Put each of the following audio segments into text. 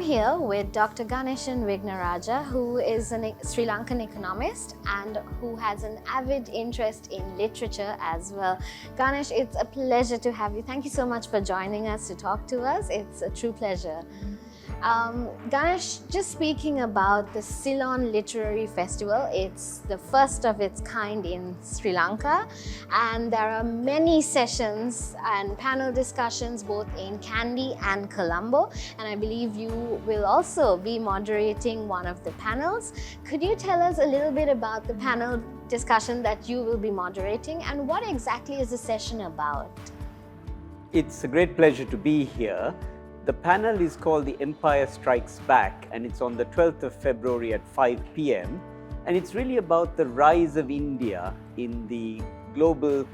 here with Dr. Ganeshan Wignaraja, who is a Sri Lankan economist and who has an avid interest in literature as well. Ganesh, it's a pleasure to have you. Thank you so much for joining us to talk to us. It's a true pleasure. Ganesh, just speaking about the Ceylon Literary Festival, it's the first of its kind in Sri Lanka, and there are many sessions and panel discussions both in Kandy and Colombo, and I believe you will also be moderating one of the panels. Could you tell us a little bit about the panel discussion that you will be moderating, and what exactly is the session about? It's a great pleasure to be here. The panel is called The Empire Strikes Back, and it's on the 12th of February at 5 p.m. And it's really about the rise of India in the global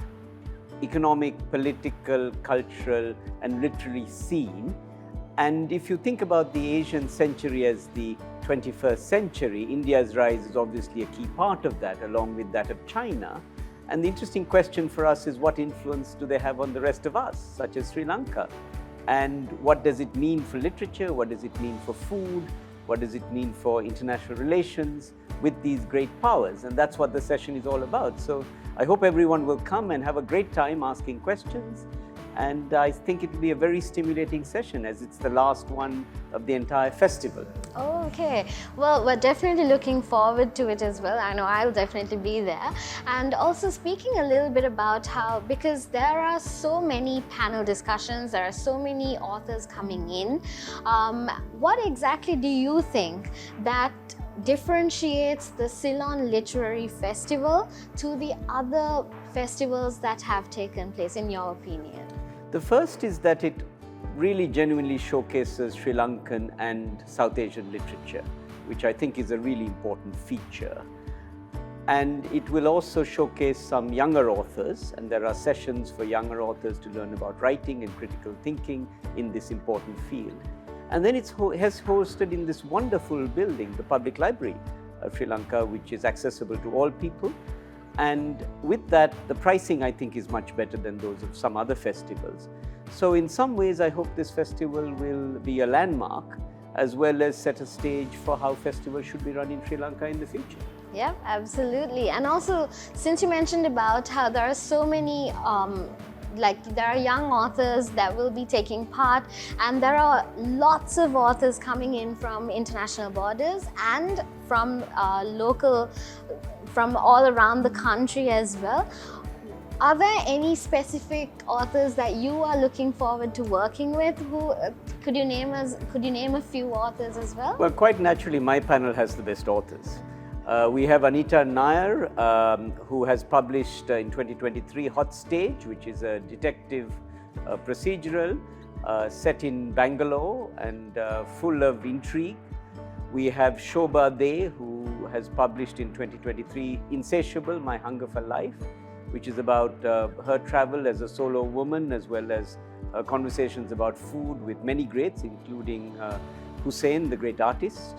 economic, political, cultural, and literary scene. And if you think about the Asian century as the 21st century, India's rise is obviously a key part of that, along with that of China. And the interesting question for us is, what influence do they have on the rest of us, such as Sri Lanka? And what does it mean for literature? What does it mean for food? What does it mean for international relations with these great powers? And that's what the session is all about. So I hope everyone will come and have a great time asking questions. And I think it will be a very stimulating session, as it's the last one of the entire festival. Oh, okay. Well, we're definitely looking forward to it as well. I know I'll definitely be there. And also speaking a little bit about how, because there are so many panel discussions, there are so many authors coming in, what exactly do you think that differentiates the Ceylon Literary Festival to the other festivals that have taken place, in your opinion? The first is that it really genuinely showcases Sri Lankan and South Asian literature, which I think is a really important feature. And it will also showcase some younger authors, and there are sessions for younger authors to learn about writing and critical thinking in this important field. And then it has hosted in this wonderful building, the Public Library of Sri Lanka, which is accessible to all people. And with that, the pricing, I think, is much better than those of some other festivals. So in some ways, I hope this festival will be a landmark, as well as set a stage for how festivals should be run in Sri Lanka in the future. Yeah, absolutely. And also, since you mentioned about how there are so many there are young authors that will be taking part, and there are lots of authors coming in from international borders and from from all around the country as well. Are there any specific authors that you are looking forward to working with? Could you name a few authors as well? Well, quite naturally, my panel has the best authors. We have Anita Nair, who has published in 2023 Hot Stage, which is a detective procedural set in Bangalore and full of intrigue. We have Shobha De, who has published in 2023 Insatiable, My Hunger for Life, which is about her travel as a solo woman, as well as conversations about food with many greats, including Hussein, the great artist.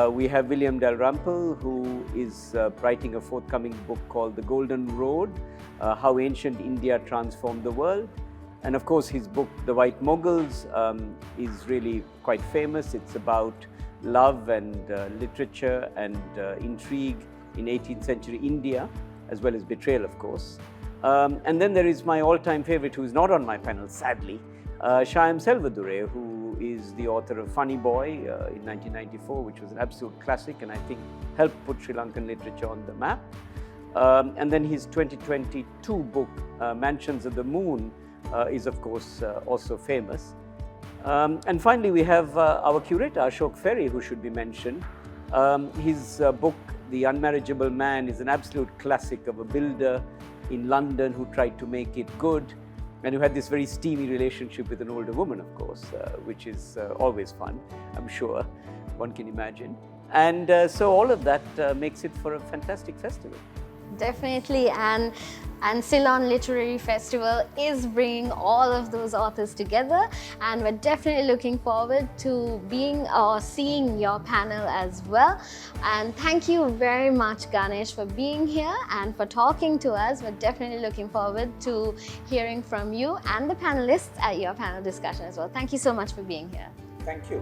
We have William Dalrymple, who is writing a forthcoming book called The Golden Road, How Ancient India Transformed the World. And of course, his book, The White Mughals, is really quite famous. It's about love and literature and intrigue in 18th century India, as well as betrayal, of course. And then there is my all-time favorite, who is not on my panel, sadly, Shyam Selvadurai, who is the author of Funny Boy in 1994, which was an absolute classic, and I think helped put Sri Lankan literature on the map. And then his 2022 book, Mansions of the Moon, is of course also famous. And finally, we have our curator, Ashok Ferry, who should be mentioned. His book, The Unmarriageable Man, is an absolute classic of a builder in London who tried to make it good, and who had this very steamy relationship with an older woman, of course, which is always fun, I'm sure, one can imagine. And so all of that makes it for a fantastic festival. Definitely, and Ceylon Literary Festival is bringing all of those authors together, and we're definitely looking forward to being or seeing your panel as well. And thank you very much, Ganesh, for being here and for talking to us. We're definitely looking forward to hearing from you and the panelists at your panel discussion as well. Thank you so much for being here. Thank you.